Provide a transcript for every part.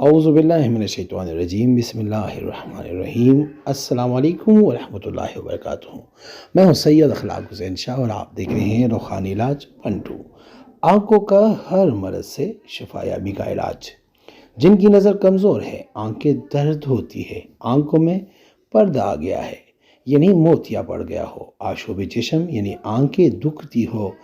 औज़ुबिल्लाहिमिनश्शैतानिर्रजीम बिस्मिल्लाहिर्रहमानिर्रहीम अस्सलाम वालेकुम वरहमतुल्लाहि वबरकातुहू। मैं हूँ सैयद अखलाक हुसैन शाह और आप देख रहे हैं रूहानी इलाज पंटू। आंखों का हर मर्ज से शिफायाबी का इलाज। जिनकी नज़र कमज़ोर है, आंखें दर्द होती है, आंखों में पर्दा आ गया है, यानी मोतिया पड़ गया हो, आशूब चश्म यानी आंखें दुखती हो,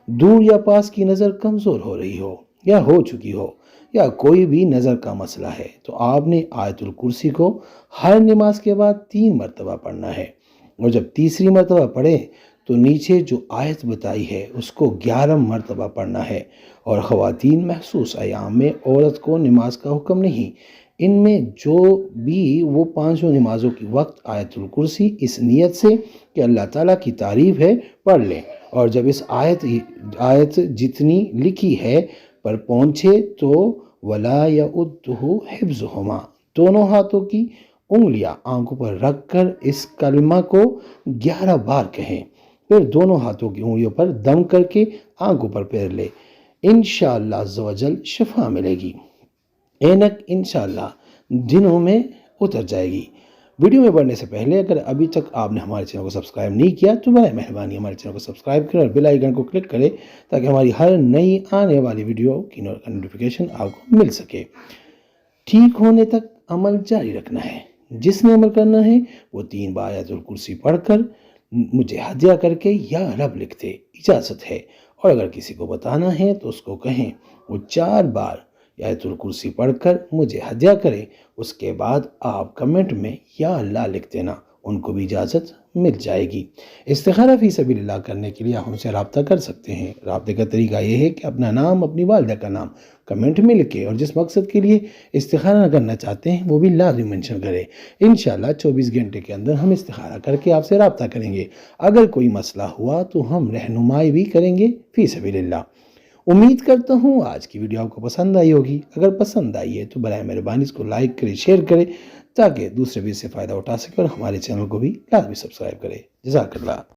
दूर या पास की नज़र कमज़ोर हो रही हो या हो चुकी हो, या कोई भी नज़र का मसला है, तो आपने आयतुल कुर्सी को हर नमाज के बाद 3 मरतबा पढ़ना है। और जब तीसरी मरतबा पढ़े तो नीचे जो आयत बताई है उसको 11 मरतबा पढ़ना है। और ख़वातीन, महसूस अयाम में औरत को नमाज का हुक्म नहीं, इनमें जो भी वो 5 नमाज़ों की वक्त आयतुल कुर्सी इस नियत से कि अल्लाह ताला की तारीफ़ है पढ़ लें। और जब इस आयत जितनी लिखी है पर पहुँचे तो वला यउद्दुहु हिफ्ज़ुहुमा, दोनों हाथों की उंगलियां आंखों पर रखकर इस कलमा को 11 बार कहें, फिर दोनों हाथों की उंगलियों पर दम करके आंखों पर फेर ले। इंशाअल्लाह अज़्ज़वजल शिफा मिलेगी। ऐनक इंशाअल्लाह दिनों में उतर जाएगी। वीडियो में बढ़ने से पहले अगर अभी तक आपने हमारे चैनल को सब्सक्राइब नहीं किया तो बराए मेहरबानी हमारे चैनल को सब्सक्राइब करें और बेल आइकन को क्लिक करें ताकि हमारी हर नई आने वाली वीडियो की नोटिफिकेशन आपको मिल सके। ठीक होने तक अमल जारी रखना है। जिसने अमल करना है वो 3 बार आयतुल कुर्सी पढ़कर मुझे हदिया करके या रब लिख दे, इजाज़त है। और अगर किसी को बताना है तो उसको कहें वो 4 बार आयतुल कुर्सी पढ़कर मुझे हदिया करे। उसके बाद आप कमेंट में या अल्लाह लिख देना, उनको भी इजाज़त मिल जाएगी। इस्तिखारा फ़ी सबीलिल्लाह करने के लिए आप हमसे रब्ता कर सकते हैं। रब्ते का तरीका ये है कि अपना नाम, अपनी वालिदा का नाम कमेंट में लिखें और जिस मकसद के लिए इस्तिखारा करना चाहते हैं वो भी लाज़िम मेंशन करें। इंशाअल्लाह 24 घंटे के अंदर हम इस्तिखारा करके आपसे रब्ता करेंगे। अगर कोई मसला हुआ तो हम रहनुमाई भी करेंगे फ़ी सबीलिल्लाह। उम्मीद करता हूँ आज की वीडियो आपको पसंद आई होगी। अगर पसंद आई है तो बराए मेहरबानी इसको लाइक करें, शेयर करें ताकि दूसरे भी इससे फ़ायदा उठा सकें और हमारे चैनल को भी लाजमी सब्सक्राइब करें। जज़ाकल्लाह।